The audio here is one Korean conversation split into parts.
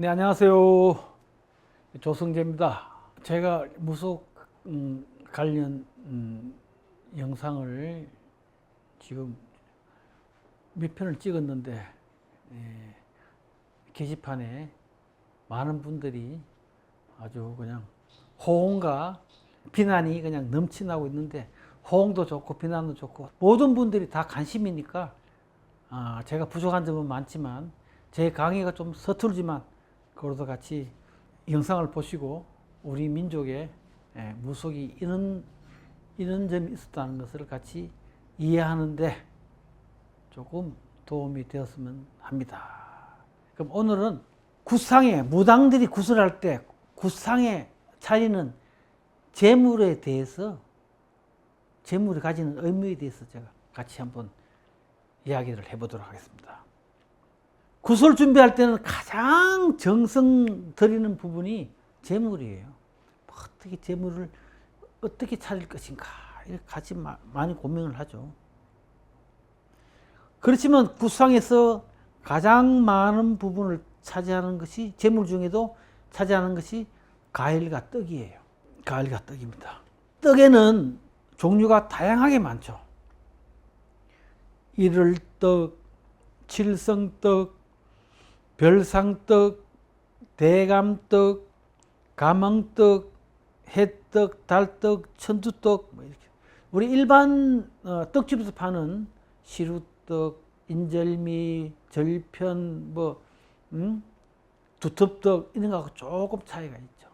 네, 안녕하세요. 조성재입니다. 제가 무속 관련 영상을 지금 몇 편을 찍었는데 게시판에 많은 분들이 아주 그냥 호응과 비난이 그냥 넘쳐나고 있는데, 호응도 좋고 비난도 좋고 모든 분들이 다 관심이니까 제가 부족한 점은 많지만 제 강의가 좀 서툴지만 그러도 같이 영상을 보시고 우리 민족의 무속이 이런 점이 있었다는 것을 같이 이해하는데 조금 도움이 되었으면 합니다. 그럼 오늘은 구상에, 무당들이 구슬할 때 구상에 차리는 재물에 대해서, 재물이 가지는 의미에 대해서 제가 같이 한번 이야기를 해보도록 하겠습니다. 구슬 준비할 때는 가장 정성 들이는 부분이 재물이에요. 어떻게 재물을 어떻게 차릴 것인가, 이렇게 같이 많이 고민을 하죠. 그렇지만 구상에서 가장 많은 부분을 차지하는 것이, 재물 중에도 차지하는 것이 가일과 떡이에요. 가일과 떡입니다. 떡에는 종류가 다양하게 많죠. 일월떡, 칠성떡, 별상떡, 대감떡, 가망떡, 해떡, 달떡, 천두떡, 뭐 이렇게. 우리 일반 떡집에서 파는 시루떡, 인절미, 절편, 두텁떡 이런 거하고 조금 차이가 있죠.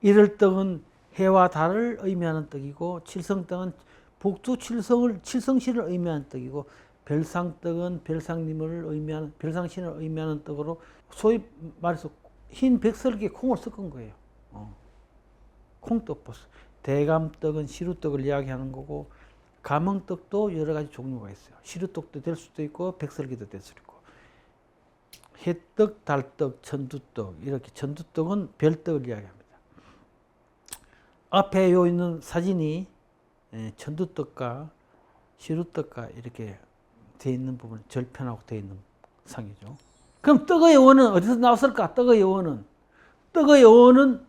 일월떡은 해와 달을 의미하는 떡이고, 칠성떡은 북두 칠성시를 의미하는 떡이고, 별상떡은 별상님을 의미하는, 별상신을 의미하는 떡으로, 소위 말해서 흰 백설기에 콩을 섞은 거예요. 콩떡버스. 대감떡은 시루떡을 이야기하는 거고, 가망떡도 여러 가지 종류가 있어요. 시루떡도 될 수도 있고 백설기도 될 수도 있고, 해떡, 달떡, 천두떡, 이렇게. 천두떡은 별떡을 이야기합니다. 앞에 요 있는 사진이 천두떡과 시루떡과 이렇게 되어 있는 부분, 절편하고 되어 있는 상이죠. 그럼 떡의 원은 어디서 나왔을까? 떡의 원은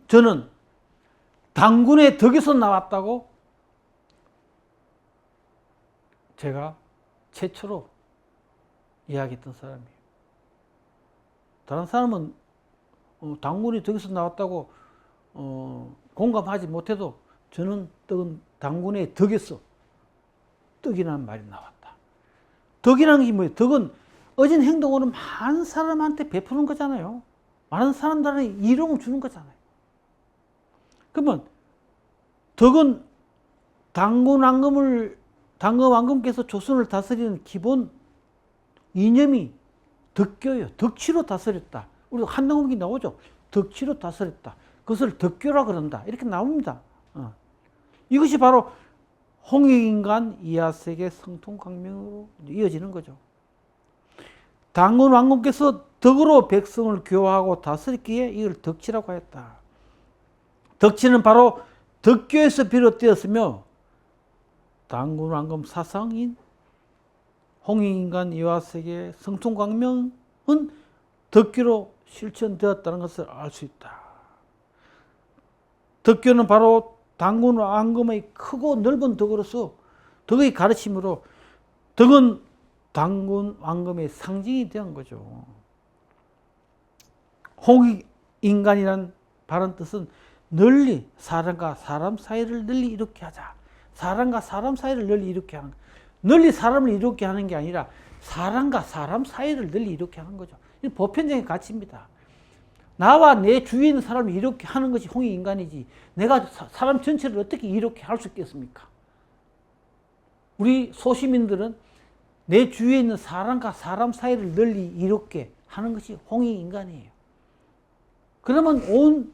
저는 당군의 덕에서 나왔다고 제가 최초로 이야기했던 사람이에요. 다른 사람은 당군의 덕에서 나왔다고 공감하지 못해도, 저는 떡은 당군의 덕에서, 떡이라는 말이 나왔다. 덕이라는 게 뭐예요? 덕은 어진 행동으로 많은 사람한테 베푸는 거잖아요. 많은 사람들한테 이로움을 주는 거잖아요. 그러면 덕은 당군 왕금께서 조선을 다스리는 기본 이념이 덕교예요. 덕치로 다스렸다. 우리 한동욱이 나오죠. 덕치로 다스렸다. 그것을 덕교라 그런다. 이렇게 나옵니다. 이것이 바로 홍익인간 이하세계 성통광명으로 이어지는 거죠. 당군 왕금께서 덕으로 백성을 교화하고 다스렸기에 이걸 덕치라고 했다. 덕치는 바로 덕교에서 비롯되었으며, 당군 왕금 사상인 홍익인간 이하세계 성통광명은 덕교로 실천되었다는 것을 알 수 있다. 덕교는 바로 당군 왕금의 크고 넓은 덕으로서, 덕의 가르침으로, 덕은 당군 왕금의 상징이 된 거죠. 홍익인간이란 바른 뜻은 널리 사람과 사람 사이를 널리 이롭게 하자. 사람과 사람 사이를 널리 이롭게 하는, 널리 사람을 이롭게 하는 게 아니라 사람과 사람 사이를 널리 이롭게 하는 거죠. 이 보편적인 가치입니다. 나와 내 주위에 있는 사람을 이렇게 하는 것이 홍익인간이지, 내가 사람 전체를 어떻게 이렇게 할 수 있겠습니까? 우리 소시민들은 내 주위에 있는 사람과 사람 사이를 널리 이롭게 하는 것이 홍익인간이에요. 그러면 온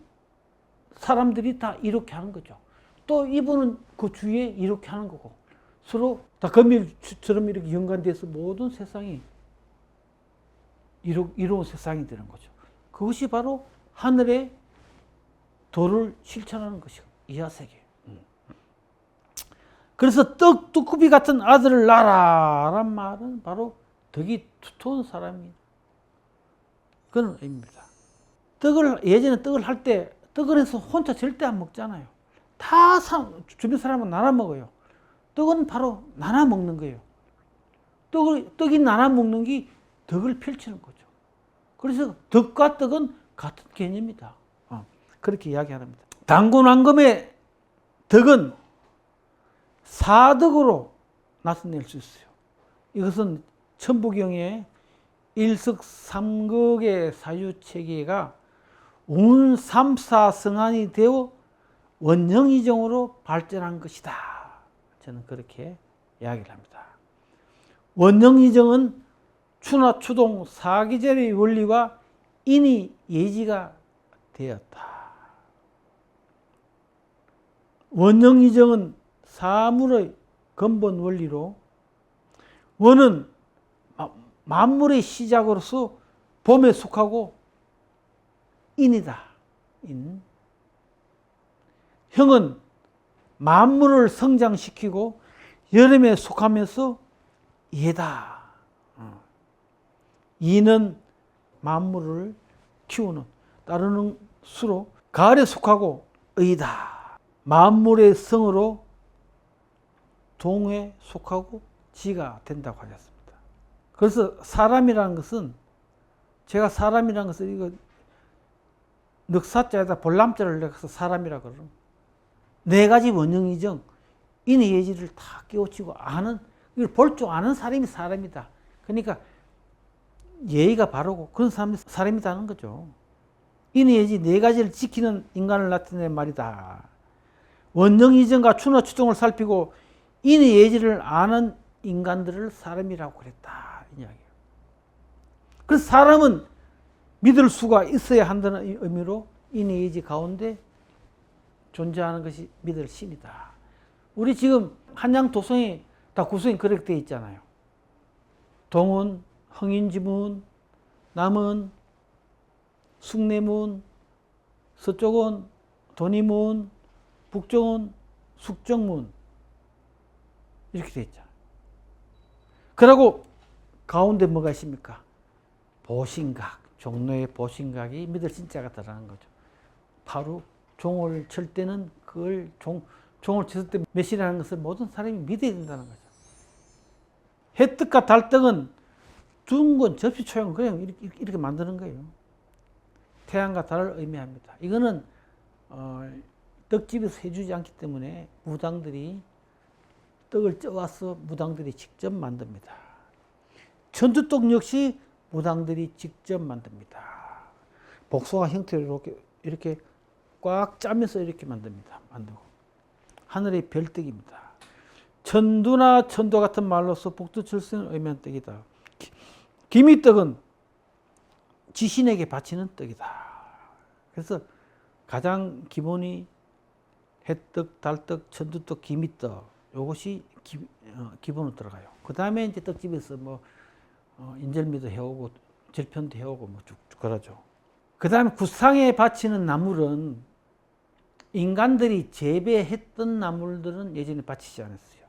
사람들이 다 이렇게 하는 거죠. 또 이분은 그 주위에 이렇게 하는 거고, 서로 다 거미처럼 이렇게 연관돼서 모든 세상이 이로운 세상이 되는 거죠. 그것이 바로 하늘의 도를 실천하는 것이고, 이하세계. 그래서 떡두꺼비 같은 아들을 낳아라란 말은 바로 덕이 두터운 사람이에요. 그런 의미입니다. 예전에 떡을 할 때 떡을 해서 혼자 절대 안 먹잖아요. 다 주변 사람은 나눠 먹어요. 떡은 바로 나눠 먹는 거예요. 떡이 나눠 먹는 게 덕을 펼치는 거죠. 그래서 덕과 떡은 같은 개념이다. 그렇게 이야기합니다. 당군왕금의 덕은 사덕으로 나타낼 수 있어요. 이것은 천부경의 일석삼극의 사유체계가 운삼사성안이 되어 원령이정으로 발전한 것이다. 저는 그렇게 이야기를 합니다. 원령이정은 추나 추동 사기절의 원리와 인이 예지가 되었다. 원령이정은 사물의 근본 원리로 원은 만물의 시작으로서 봄에 속하고 인이다. 인. 형은 만물을 성장시키고 여름에 속하면서 예다. 이는 만물을 키우는 따르는 수로 가을에 속하고 의다. 만물의 성으로 동에 속하고 지가 된다고 하셨습니다. 그래서 사람이라는 것은 제가 사람이라는 것을 이거 늑사자에다 볼람자를 내서 사람이라 그러는 네 가지 원형이정 인의 예지를 다 깨우치고 아는 이걸 볼 줄 아는 사람이 사람이다. 그러니까 예의가 바르고 그런 사람이 사람이다는 거죠. 인의 예지 네 가지를 지키는 인간을 나타낸 말이다. 원형이정과 추나 추종을 살피고 인의 예지를 아는 인간들을 사람이라고 그랬다. 이 이야기예요. 그래서 사람은 믿을 수가 있어야 한다는 의미로 인의 예지 가운데 존재하는 것이 믿을 신이다. 우리 지금 한양 도성이 다 구성이 그렇게 되어 있잖아요. 동은, 흥인지문, 남은 숭례문, 서쪽은 돈이문, 북쪽은 숙정문 이렇게 되어 있잖아요. 그리고 가운데 뭐가 있습니까? 보신각, 종로의 보신각이 믿을 신자가 들어가는 거죠. 바로 종을 칠 때는 그걸 종을 쳤을 때 몇이라는 것을 모든 사람이 믿어야 된다는 거죠. 해떡과 달떡은 둥근 접시 초형 그냥 이렇게 만드는 거예요. 태양과 달을 의미합니다. 이거는 떡집에서 해주지 않기 때문에 무당들이 떡을 쪄와서 무당들이 직접 만듭니다. 천두떡 역시 무당들이 직접 만듭니다. 복숭아 형태로 이렇게 꽉 짜면서 이렇게 만듭니다. 만들고 하늘의 별떡입니다. 천두나 천도 같은 말로서 복두철생을 의미하는 떡이다. 기미떡은 지신에게 바치는 떡이다. 그래서 가장 기본이 해떡, 달떡, 천두떡, 기미떡 이것이 기본으로 들어가요. 그 다음에 이제 떡집에서 뭐 인절미도 해오고 절편도 해오고 뭐 쭉쭉 그러죠. 그 다음에 구상에 바치는 나물은 인간들이 재배했던 나물들은 예전에 바치지 않았어요.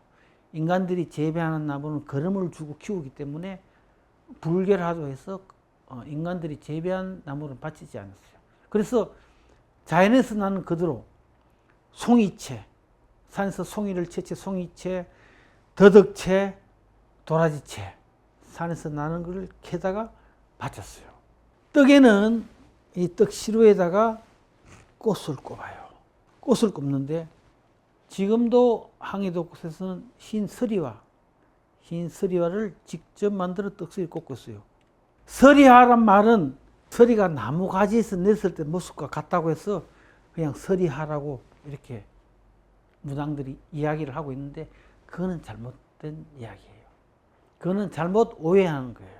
인간들이 재배하는 나물은 거름을 주고 키우기 때문에 불결하다고 해서 인간들이 재배한 나물은 바치지 않았어요. 그래서 자연에서 나는 그대로 송이채, 산에서 송이를 채채, 송이채, 더덕채, 도라지채 산에서 나는 것을 캐다가 바쳤어요. 떡에는 이 떡 시루에다가 꽃을 꼽아요. 꽃을 꼽는데 지금도 항해도 곳에서는 흰 서리화를 직접 만들어 떡슬이 꽂고 있어요. 서리화란 말은 서리가 나무 가지에서 냈을 때 모습과 같다고 해서 그냥 서리화라고 이렇게 무당들이 이야기를 하고 있는데 그거는 잘못된 이야기예요. 그거는 잘못 오해하는 거예요.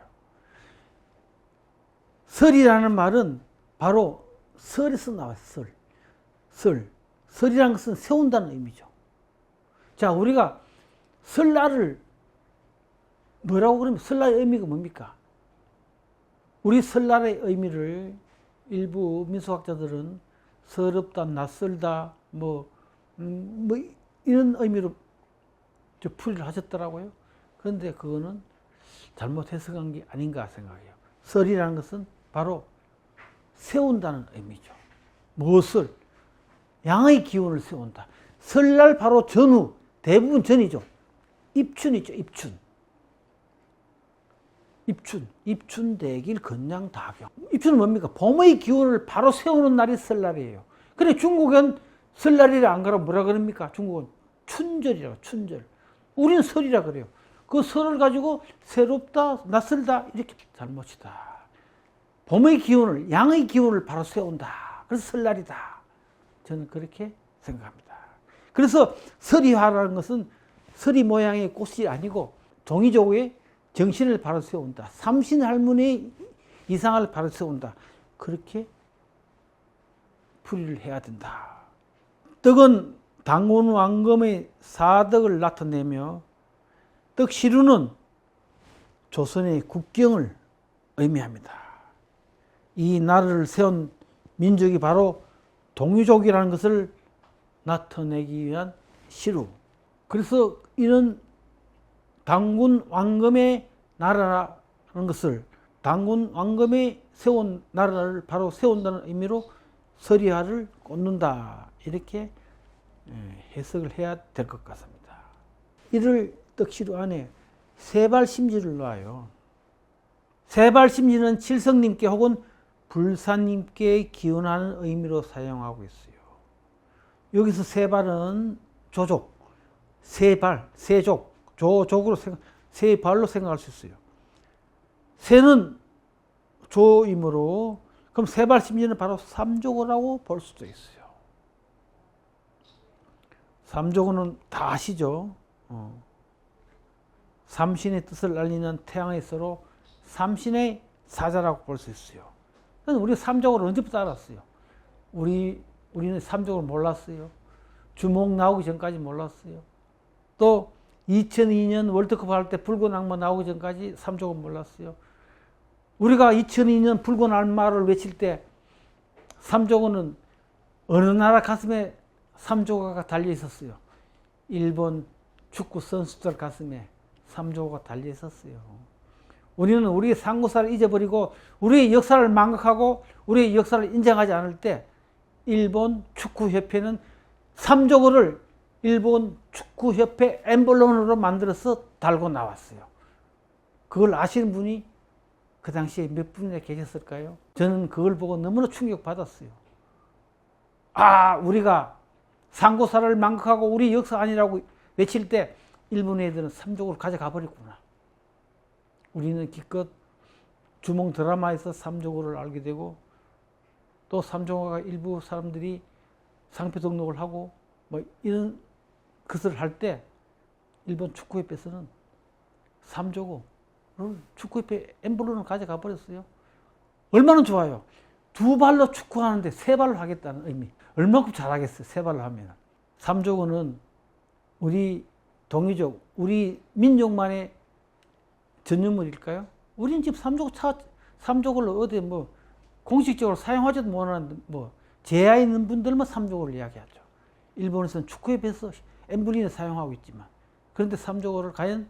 설이라는 말은 바로 설에서 나왔어요. 설이라는 것은 세운다는 의미죠. 자, 우리가 설날을 뭐라고 그러면 설날의 의미가 뭡니까? 우리 설날의 의미를 일부 민俗학자들은 서럽다, 낯설다, 뭐 이런 의미로 풀이를 하셨더라고요. 그런데 그거는 잘못 해석한 게 아닌가 생각해요. 설이라는 것은 바로 세운다는 의미죠. 무엇을? 양의 기운을 세운다. 설날 바로 전후, 대부분 전이죠. 입춘이죠, 입춘. 입춘대길 건양다경. 입춘은 뭡니까? 봄의 기운을 바로 세우는 날이 설날이에요. 그래 중국은 설날이라 안 그러면 뭐라 그럽니까? 중국은 춘절이라고, 춘절. 우리는 설이라 그래요. 그 설을 가지고 새롭다, 낯설다 이렇게 잘못이다. 봄의 기운을, 양의 기운을 바로 세운다. 그래서 설날이다. 저는 그렇게 생각합니다. 그래서 서리화라는 것은 서리 모양의 꽃이 아니고 동이조의 정신을 바로 세운다. 삼신 할머니의 이상을 바로 세운다. 그렇게 풀이를 해야 된다. 떡은 당군 왕검의 사덕을 나타내며 떡시루는 조선의 국경을 의미합니다. 이 나라를 세운 민족이 바로 동이족이라는 것을 나타내기 위한 시루. 그래서 이런 당군 왕검의 나라라는 것을 당군 왕검이 세운 나라를 바로 세운다는 의미로 서리화를 꽂는다. 이렇게 해석을 해야 될 것 같습니다. 이를 떡시루 안에 세발심지를 놔요. 세발심지는 칠성님께 혹은 불사님께 기원하는 의미로 사용하고 있어요. 여기서 세발은 조족, 세발, 세족, 조족으로 세발로 생각할 수 있어요. 세는 조이므로 그럼 세발심지는 바로 삼조고라고 볼 수도 있어요. 삼조고는 다 아시죠? 삼신의 뜻을 알리는 태양의 서로 삼신의 사자라고 볼 수 있어요. 우리 삼조고를 언제부터 알았어요? 우리는 삼조고를 몰랐어요. 주목 나오기 전까지 몰랐어요. 또 2002년 월드컵 할 때 붉은 악마 나오기 전까지 삼조고 몰랐어요. 우리가 2002년 붉은 악마를 외칠 때 삼조고는 어느 나라 가슴에 삼조고가 달려 있었어요. 일본 축구 선수들 가슴에 삼조고가 달려 있었어요. 우리는 우리의 상고사를 잊어버리고 우리의 역사를 망각하고 우리의 역사를 인정하지 않을 때 일본 축구협회는 삼조고를 일본 축구협회 엠블럼으로 만들어서 달고 나왔어요. 그걸 아시는 분이 그 당시에 몇 분이나 계셨을까요? 저는 그걸 보고 너무나 충격받았어요. 아, 우리가 상고사를 망각하고 우리 역사 아니라고 외칠 때 일본 애들은 삼조고를 가져가 버렸구나. 우리는 기껏 주몽 드라마에서 삼조고를 알게 되고 또 삼조고가 일부 사람들이 상표 등록을 하고 뭐 이런 것을 할 때 일본 축구협회에서는 삼조고를 축구협회 엠블럼을 가져가 버렸어요. 얼마나 좋아요. 두 발로 축구하는데 세 발로 하겠다는 의미. 얼마큼 잘하겠어요. 세 발로 하면. 삼조고는 우리 동이족, 우리 민족만의 전유물일까요? 우리는 지금 삼조고를 어디 뭐 공식적으로 사용하지도 못하는데 뭐 제야 있는 분들만 삼조고를 이야기하죠. 일본에서는 축구협회에서 엠블럼을 사용하고 있지만 그런데 삼조고를 과연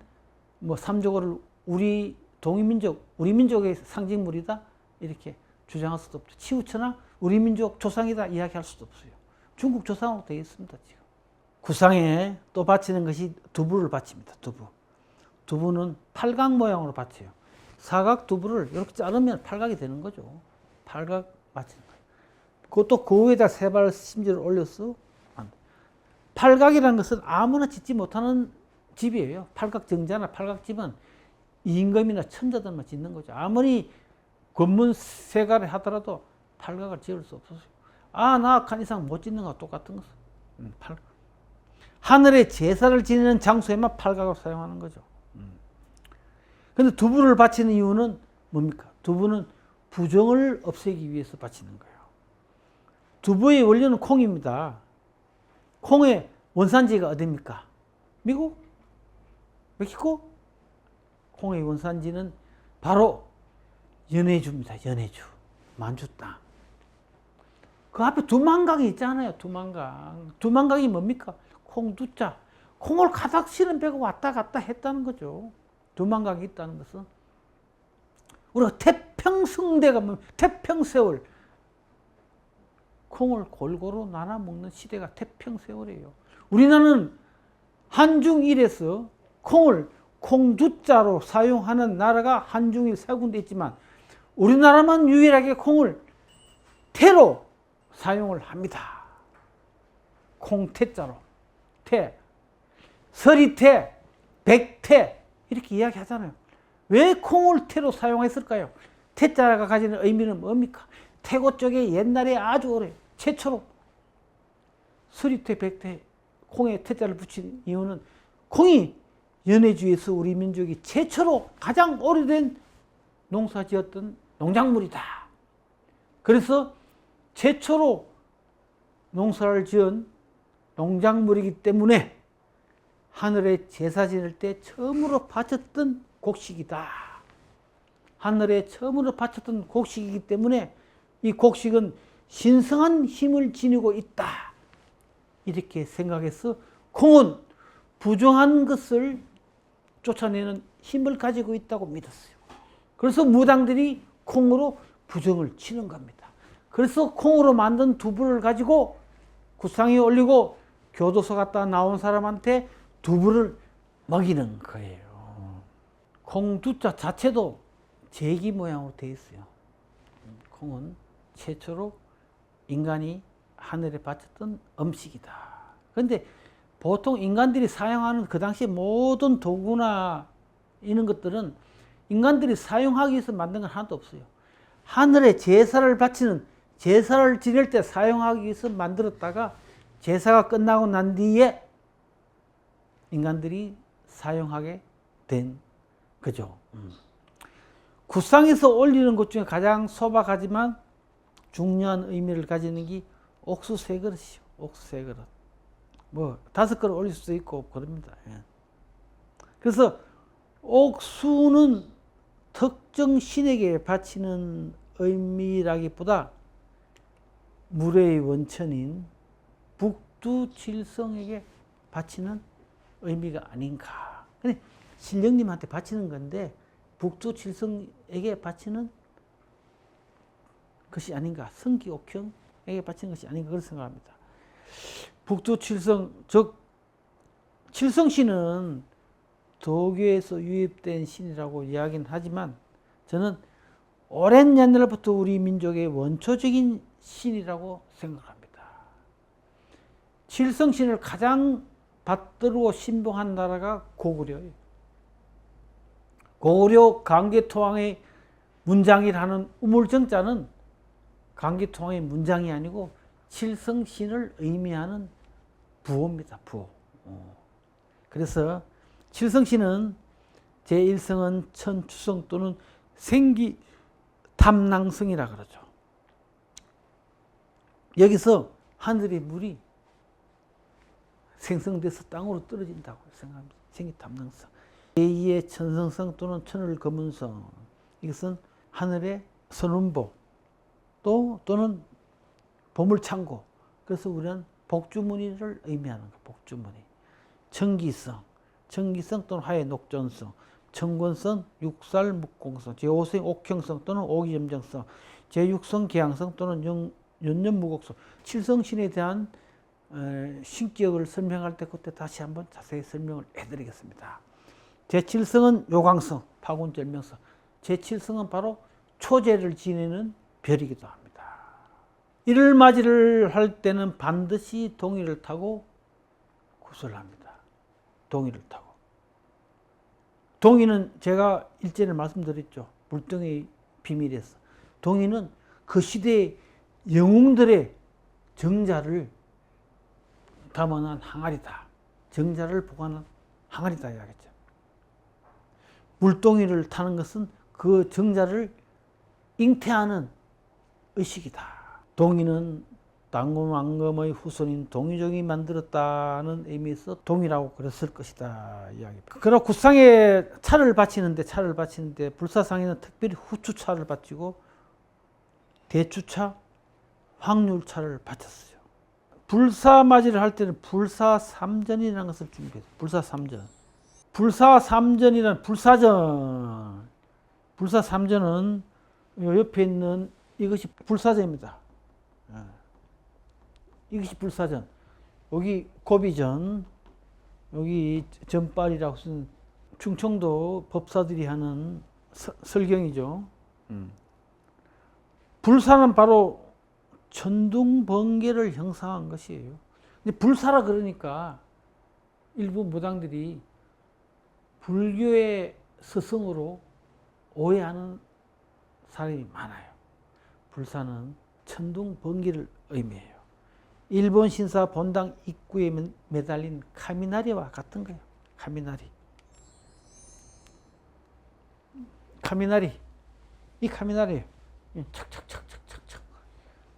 뭐 삼조고를 우리 동이민족, 우리 민족의 상징물이다 이렇게 주장할 수도 없죠. 치우쳐나 우리 민족 조상이다 이야기할 수도 없어요. 중국 조상으로 되어 있습니다. 지금 구상에 또 바치는 것이 두부를 바칩니다. 두부는 팔각 모양으로 바쳐요. 사각 두부를 이렇게 자르면 팔각이 되는 거죠. 팔각 바치는 거예요. 그것도 그 위에다 세발 심지를 올려서 팔각이라는 것은 아무나 짓지 못하는 집이에요. 팔각정자나 팔각집은 임금이나 천자들만 짓는 거죠. 아무리 권문 세가를 하더라도 팔각을 지을 수 없었어요. 아, 나 한 이상 못 짓는 거와 똑같은 것은. 팔각. 하늘에 제사를 지내는 장소에만 팔각을 사용하는 거죠. 그런데 두부를 바치는 이유는 뭡니까? 두부는 부정을 없애기 위해서 바치는 거예요. 두부의 원료는 콩입니다. 콩의 원산지가 어디입니까? 미국? 멕시코? 콩의 원산지는 바로 연해주입니다. 연해주. 만주 땅. 그 앞에 두만강이 있잖아요. 두만강. 두만강이 뭡니까? 콩두자. 콩을 가닥 실은 배가 왔다 갔다 했다는 거죠. 두만강이 있다는 것은. 우리가 태평성대가 뭐 태평세월. 콩을 골고루 나눠 먹는 시대가 태평세월이에요. 우리나라는 한중일에서 콩을 콩두자로 사용하는 나라가 한중일 세 군데 있지만 우리나라만 유일하게 콩을 태로 사용을 합니다. 콩태자로. 태. 서리태, 백태 이렇게 이야기하잖아요. 왜 콩을 태로 사용했을까요? 태자가 가지는 의미는 뭡니까? 태고 쪽에 옛날에 아주 오래 최초로 서리태, 백태 콩에 태자를 붙인 이유는 콩이 연해주에서 우리 민족이 최초로 가장 오래된 농사지었던 농작물이다. 그래서 최초로 농사를 지은 농작물이기 때문에 하늘에 제사 지낼 때 처음으로 바쳤던 곡식이다. 하늘에 처음으로 바쳤던 곡식이기 때문에 이 곡식은 신성한 힘을 지니고 있다. 이렇게 생각해서 콩은 부정한 것을 쫓아내는 힘을 가지고 있다고 믿었어요. 그래서 무당들이 콩으로 부정을 치는 겁니다. 그래서 콩으로 만든 두부를 가지고 구상에 올리고 교도소 갔다 나온 사람한테 두부를 먹이는 거예요. 콩두자 자체도 제기 모양으로 되어 있어요. 콩은 최초로 인간이 하늘에 바쳤던 음식이다. 그런데 보통 인간들이 사용하는 그 당시 모든 도구나 이런 것들은 인간들이 사용하기 위해서 만든 건 하나도 없어요. 하늘에 제사를 바치는, 제사를 지낼 때 사용하기 위해서 만들었다가 제사가 끝나고 난 뒤에 인간들이 사용하게 된 거죠. 구상에서 올리는 것 중에 가장 소박하지만 중요한 의미를 가지는 게 옥수 세 그릇이요. 옥수 세 그릇. 뭐 5그릇 올릴 수도 있고 그럽니다. 그래서 옥수는 특정 신에게 바치는 의미라기보다 물의 원천인 북두칠성에게 바치는 의미가 아닌가. 근데 신령님한테 바치는 건데 북두칠성에게 바치는 것이 아닌가. 성기옥형에게 바치는 것이 아닌가 그런 생각합니다. 북두칠성, 즉 칠성신은 도교에서 유입된 신이라고 이야기는 하지만 저는 오랜 옛날부터 우리 민족의 원초적인 신이라고 생각합니다. 칠성신을 가장 받들고 신봉한 나라가 고구려예요. 고구려 강계토왕의 문장이라는 우물정자는 강계토왕의 문장이 아니고 칠성신을 의미하는 부호입니다. 부호. 그래서 칠성신은 제1성은 천추성 또는 생기탐낭성이라 그러죠. 여기서 하늘의 물이 생성돼서 땅으로 떨어진다고 생각합니다. 생기탐낭성. 제2의 천성성 또는 천을거문성. 이것은 하늘의 선운보 또는 보물창고. 그래서 우리는 복주머니를 의미하는 거예요. 복주머니. 정기성. 정기성 또는 화의 녹존성. 정권성, 육살묵공성. 제5성 옥형성 또는 오기염정성. 제6성 계양성 또는 연년무곡성. 칠성신에 대한 신격을 설명할 때 그때 다시 한번 자세히 설명을 해드리겠습니다. 제7성은 요광성, 파군절명성. 제7성은 바로 초제를 지내는 별이기도 합니다. 일을맞이를 할 때는 반드시 동이를 타고 구슬합니다. 동이를 타고. 동이는 제가 일전에 말씀드렸죠. 물동의 비밀에서. 동이는 그 시대의 영웅들의 정자를 담아놓은 항아리다. 정자를 보관한 항아리다 이야기죠. 물동이를 타는 것은 그 정자를 잉태하는 의식이다. 동이는 당곰왕검의 후손인 동유종이 만들었다는 의미에서 동이라고 그랬을 것이다 이야기입니다. 그러나 구상에 차를 바치는데 불사상에는 특별히 후추차를 바치고 대추차, 확률차를 바쳤어요. 불사맞이를 할 때는 불사삼전이라는 것을 준비해요. 불사삼전. 불사삼전이란 불사전. 불사삼전은 옆에 있는 이것이 불사전입니다. 이것이 불사전. 여기 고비전, 여기 전빨이라고 쓴 충청도 법사들이 하는 설경이죠. 불사는 바로 천둥번개를 형상한 것이에요. 근데 불사라 그러니까 일부 무당들이 불교의 스승으로 오해하는 사람이 많아요. 불사는 천둥번개를 의미해요. 일본 신사 본당 입구에 매달린 카미나리와 같은 거예요. 카미나리. 이 카미나리예요. 착착착착착착.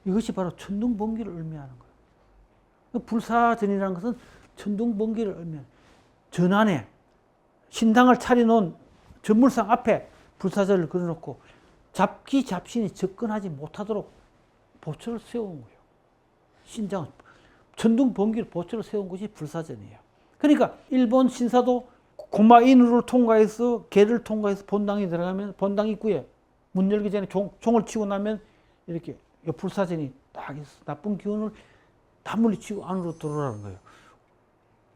이것이 바로 천둥번개를 의미하는 거예요. 불사전이라는 것은 천둥번개를 의미하는 전안에 신당을 차려놓은 전물상 앞에 불사전을 그려놓고 잡신이 접근하지 못하도록 보초를 세운 거예요. 신장 천둥번개를 보초를 세운 것이 불사전이에요. 그러니까 일본 신사도 고마인으로 통과해서 개를 통과해서 본당에 들어가면 본당 입구에 문 열기 전에 종을 치고 나면 이렇게 불사전이 딱 있어. 나쁜 기운을 다 물리치고 안으로 들어오라는 거예요.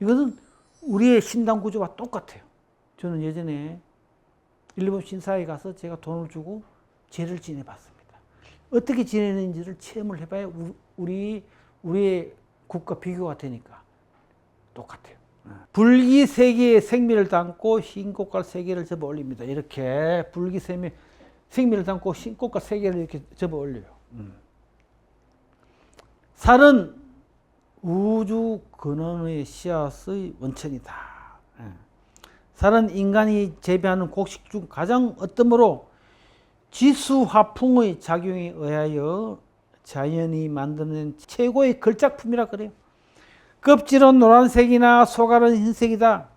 이것은 우리의 신당 구조와 똑같아요. 저는 예전에 일본 신사에 가서 제가 돈을 주고 제를 지내봤습니다. 어떻게 지내는지를 체험을 해봐야 우리의 국가 비교가 되니까 똑같아요. 불기 세 개의 생미를 담고 흰꽃갈 세 개를 접어 올립니다. 이렇게 불기 생미를 담고 흰꽃갈 세 개를 이렇게 접어 올려요. 살은 우주 근원의 씨앗의 원천이다. 살은 인간이 재배하는 곡식 중 가장 어떠므로 지수화풍의 작용에 의하여 자연이 만드는 최고의 걸작품이라 그래요. 껍질은 노란색이나 속알은 흰색이다.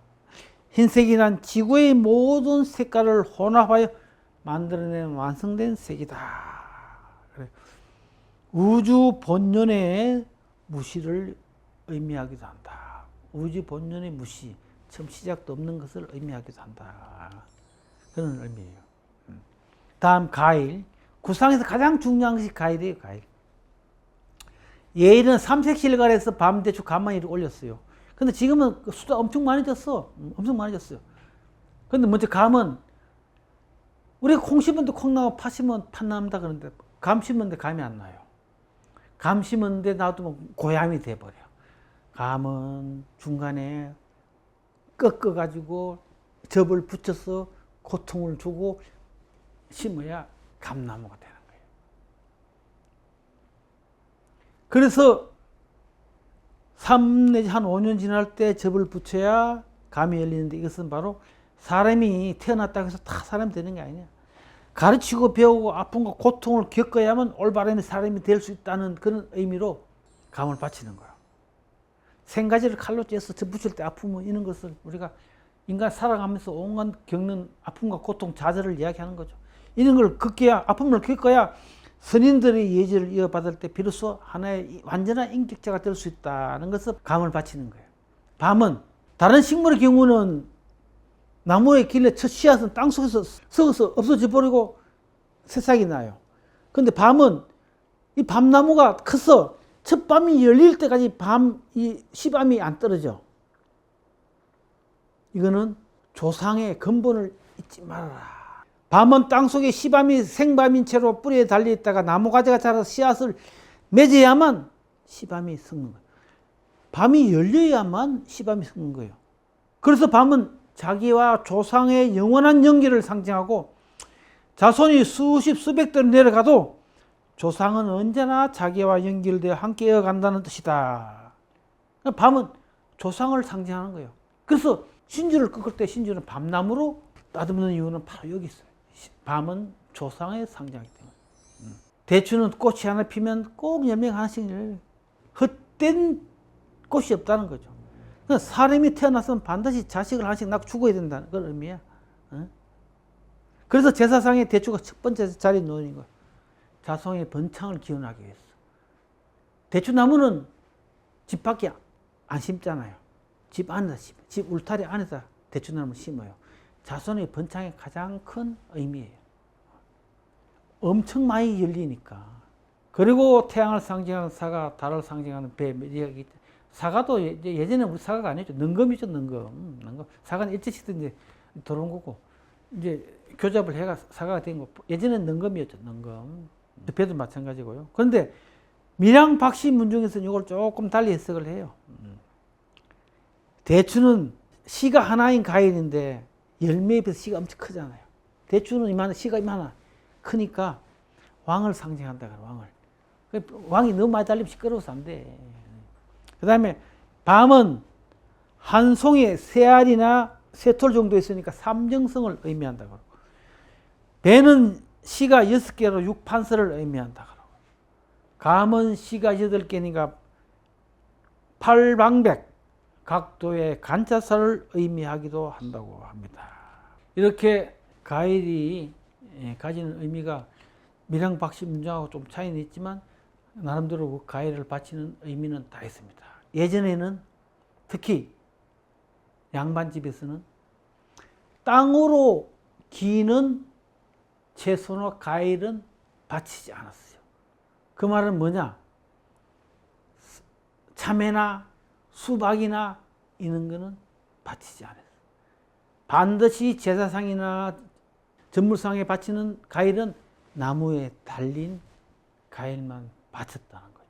흰색이란 지구의 모든 색깔을 혼합하여 만들어낸 완성된 색이다. 그래. 우주 본연의 무시를 의미하기도 한다. 우주 본연의 무시, 처음 시작도 없는 것을 의미하기도 한다. 그런 의미예요. 다음 가일. 구상에서 가장 중요한 것이 가일이에요. 가일. 예일은 삼색실갈에서 밤대추 간만이 올렸어요. 근데 지금은 수도 엄청 많이 졌어. 엄청 많이 졌어요. 근데 먼저 감은 우리가 콩 심은데 콩 나고 파 심으면 팥 납니다 그런데 감 심은데 감이 안 나요. 감 심은데 놔두면 고얌이 돼버려. 감은 중간에 꺾어가지고 접을 붙여서 고통을 주고 심어야 감나무가 되는 거예요. 그래서 3 내지 한 5년 지날 때 접을 붙여야 감이 열리는데 이것은 바로 사람이 태어났다고 해서 다 사람이 되는 게 아니냐. 가르치고 배우고 아픔과 고통을 겪어야만 올바른 사람이 될 수 있다는 그런 의미로 감을 바치는 거예요. 생가지를 칼로 째서 접 붙일 때 아픔은 이런 것을 우리가 인간 살아가면서 온갖 겪는 아픔과 고통, 좌절을 이야기하는 거죠. 이런 걸 겪어야, 아픔을 겪어야 선인들의 예지를 이어받을 때 비로소 하나의 완전한 인격자가 될 수 있다는 것을 감을 바치는 거예요. 밤은 다른 식물의 경우는 나무의 길래 첫 씨앗은 땅속에서 썩어서 없어져 버리고 새싹이 나요. 근데 밤은 이 밤나무가 커서 첫 밤이 열릴 때까지 이 씨밤이 안 떨어져. 이거는 조상의 근본을 잊지 말아라. 밤은 땅속에 씨밤이 생밤인 채로 뿌리에 달려있다가 나무가지가 자라서 씨앗을 맺어야만 씨밤이 썩는 거예요. 밤이 열려야만 씨밤이 썩는 거예요. 그래서 밤은 자기와 조상의 영원한 연계를 상징하고 자손이 수십 수백 대로 내려가도 조상은 언제나 자기와 연결되어 함께 이어간다는 뜻이다. 밤은 조상을 상징하는 거예요. 그래서 신주를 꺾을 때 신주는 밤나무로 따듬는 이유는 바로 여기 있어요. 밤은 조상의 상징이기 때문에. 대추는 꽃이 하나 피면 꼭 열매가 하나씩 열려요. 헛된 꽃이 없다는 거죠. 그러니까 사람이 태어나서는 반드시 자식을 하나씩 낳고 죽어야 된다는 그런 의미야. 그래서 제사상에 대추가 첫 번째 자리에 놓인 거예요. 자손의 번창을 기원하기 위해서. 대추나무는 집 밖에 안 심잖아요. 집 안에다 심어요. 집 울타리 안에다 대추나무를 심어요. 자손의 번창의 가장 큰 의미예요. 엄청 많이 열리니까 그리고 태양을 상징하는 사과, 달을 상징하는 배, 사과도 예전에 우리 사과가 아니었죠. 능금이죠, 능금. 사과는 일제시대 이제 들어온 거고, 이제 교잡을 해가 사과가 된 거. 예전엔 능금이었죠, 능금. 배도 마찬가지고요. 그런데 밀양 박씨 문중에서는 이걸 조금 달리 해석을 해요. 대추는 씨가 하나인 과일인데 열매에 비해서 씨가 엄청 크잖아요. 대추는 이만한, 씨가 이만한 크니까 왕을 상징한다, 왕을. 왕이 너무 많이 달리면 시끄러워서 안 돼. 그 다음에 밤은 한 송이에 세 알이나 세 톨 정도 있으니까 삼정성을 의미한다. 배는 시가 6개로 6판서를 의미한다. 감은 시가 8개니까 팔방백, 각도의 간자사를 의미하기도 한다고 합니다. 이렇게 과일이 가지는 의미가 밀양 박씨 문장하고 좀 차이는 있지만 나름대로 그 과일을 바치는 의미는 다 있습니다. 예전에는 특히 양반집에서는 땅으로 기는 채소나 과일은 바치지 않았어요. 그 말은 뭐냐? 참외나 수박이나 이런 거는 바치지 않았어요. 반드시 제사상이나 전물상에 바치는 과일은 나무에 달린 과일만 바쳤다는 거죠.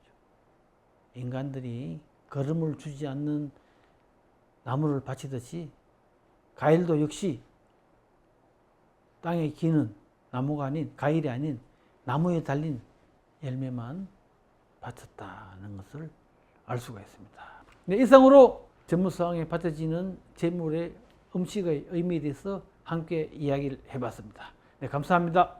인간들이 거름을 주지 않는 나무를 바치듯이 과일도 역시 땅에 기는 나무가 아닌, 과일이 아닌 나무에 달린 열매만 바쳤다는 것을 알 수가 있습니다. 네, 이상으로 전물상에 바쳐지는 제물의 음식의 의미에 대해서 함께 이야기를 해봤습니다. 네, 감사합니다.